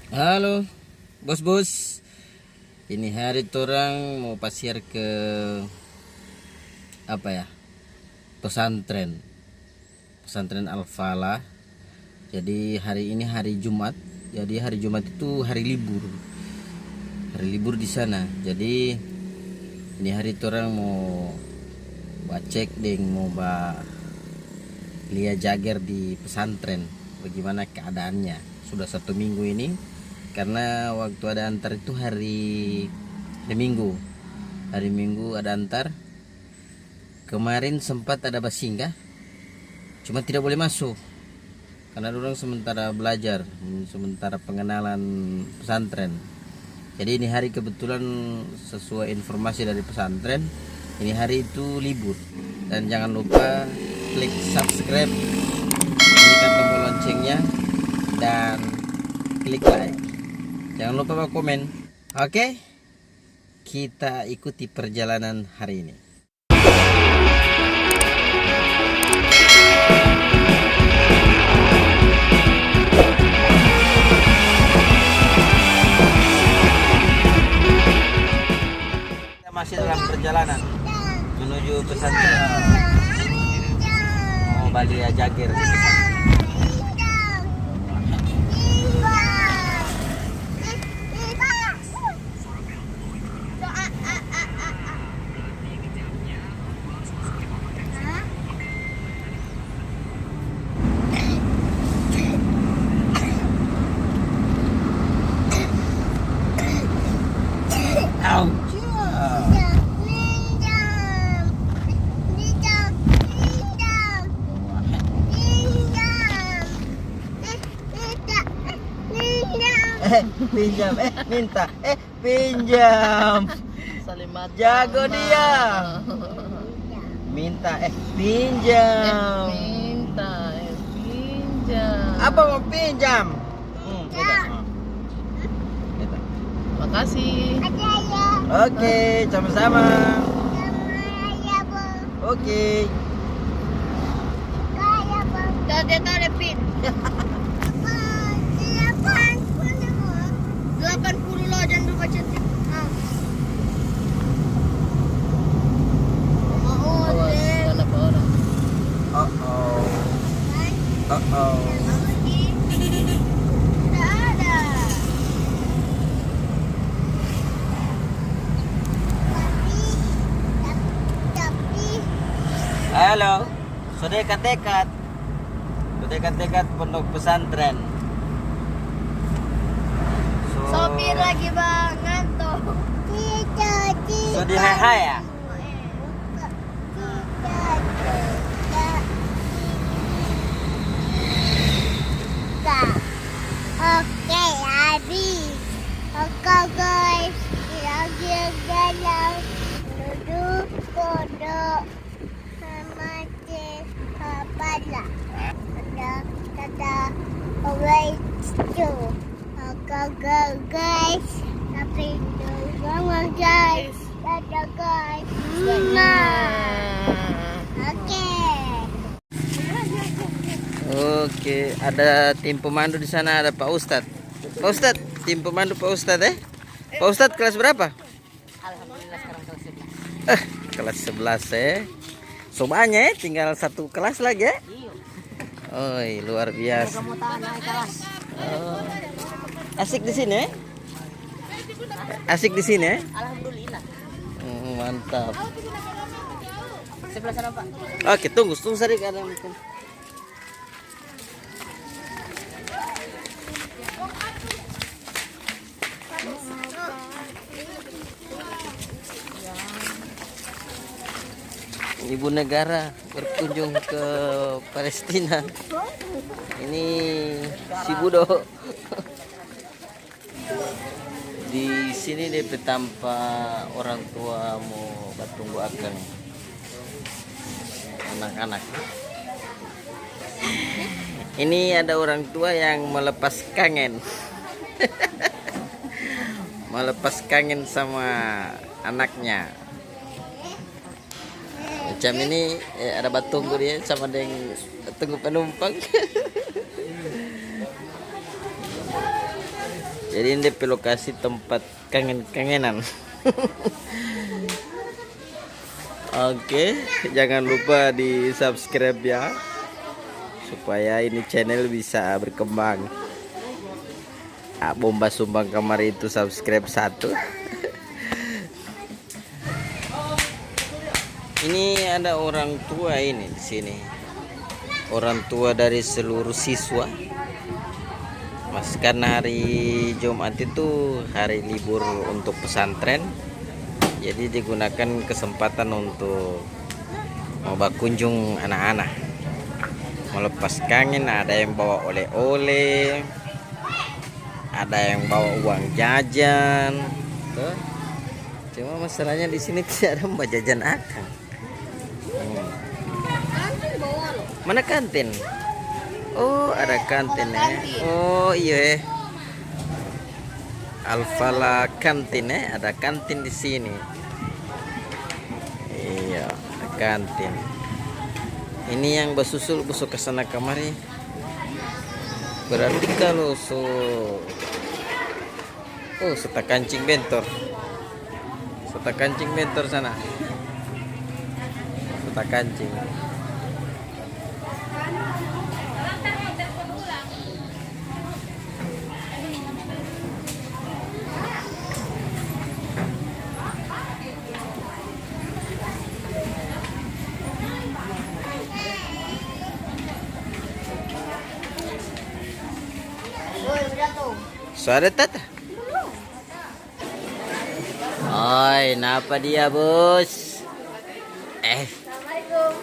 Halo, bos-bos. Ini hari torang mau pasir ke apa ya? Pesantren. Pesantren Al-Falah. Jadi hari ini hari Jumat. Jadi hari Jumat itu hari libur. Hari libur di sana. Jadi ini hari torang mau cek deng mau lihat jager di pesantren. Bagaimana keadaannya? Sudah 1 minggu ini. Karena waktu ada antar itu hari Minggu ada antar. Kemarin sempat ada basinggah, cuma tidak boleh masuk karena orang sementara belajar, sementara pengenalan pesantren. Jadi ini hari kebetulan sesuai informasi dari pesantren, ini hari itu libur. Dan jangan lupa klik subscribe, nyalakan tombol loncengnya, dan klik like. Jangan lupa komen. Oke, kita ikuti perjalanan hari ini. Kita masih dalam perjalanan menuju pesantren. Mau Balia Jagir. Pinjam, minta, pinjam. Salimat Jago dia. Minta, pinjam. Pinjam. Apa mau pinjam? Minta. Makasih. Oke, sama-sama. Oke. Dia ada pin. 80 loh, jangan lupa centip. Oh. Tidak ada. Halo. Sudah dekat-dekat. Pondok pesantren. Sopir lagi bang, ngantuk. Sudah hai ya? Oke, habis. Oke guys, lagi galau duduk pondok sama kepala. Ada wait to. Oke guys, tapi dulu guys. Ada guys. Oke, ada tim pemandu di sana, ada Pak Ustadz. Pak Ustadz, tim pemandu Pak Ustadz Pak Ustadz kelas berapa? Alhamdulillah sekarang kelas 11. Kelas 11 Sobanya tinggal 1 kelas lagi ya. Oi, luar biasa. Kamu tahan naik kelas. Oh. Asik di sini ya? Asik di sini ya? Alhamdulillah. Mantap. Sebelah sana Pak. Oke, tunggu sedikit ada mungkin. Ibu negara berkunjung ke Palestina. Ini si Budo. Di sini dia tanpa orang tua mau batunggu akan anak-anak. Ini ada orang tua yang melepas kangen. Melepas kangen sama anaknya. Macam ini ada batunggu dia sama dengan tunggu penumpang. Jadi ini lokasi tempat kangen-kangenan. Oke, jangan lupa di subscribe ya, supaya ini channel bisa berkembang. Bomba sumbang kamar itu subscribe 1. Ini ada orang tua ini di sini. Orang tua dari seluruh siswa. Mas, karena hari Jumat itu hari libur untuk pesantren, jadi digunakan kesempatan untuk mau berkunjung anak-anak, melepas kangen. Ada yang bawa oleh-oleh, ada yang bawa uang jajan. Tuh. Cuma masalahnya di sini tidak ada mbak jajan akang. Mana kantin? Oh, ada kantin ya. Oh iya. Alfala kantin ya, ada kantin di sini. Iya, ada kantin. Ini yang bersusul busuk ke sana kemari. Berarti kalau serta kancing bentor. Serta kancing bentor sana. Serta kancing. Suara tata. Oi, napa dia, Bos?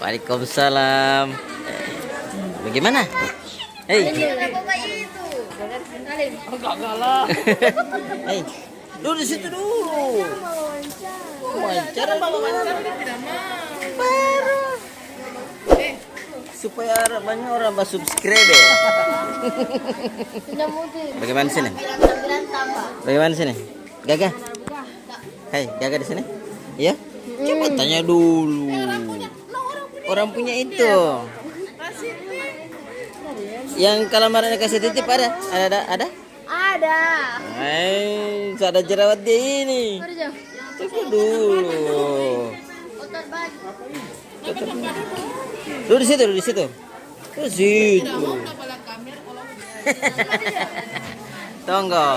Waalaikumsalam. Bagaimana? Hei. Hei, duduk di situ dulu. Wawancara baru. Supaya banyak orang subscribe ya. Bagaimana sini? Bagaimana sini? Gagah? Hai, Gagah di sini? Iya? Coba tanya dulu. Orang punya itu. Yang kalamarnya kasih titip ada? Ada? Ada. Ada jerawat dia ini. Coba dulu. Duduk di situ. Di situ. Tunggu.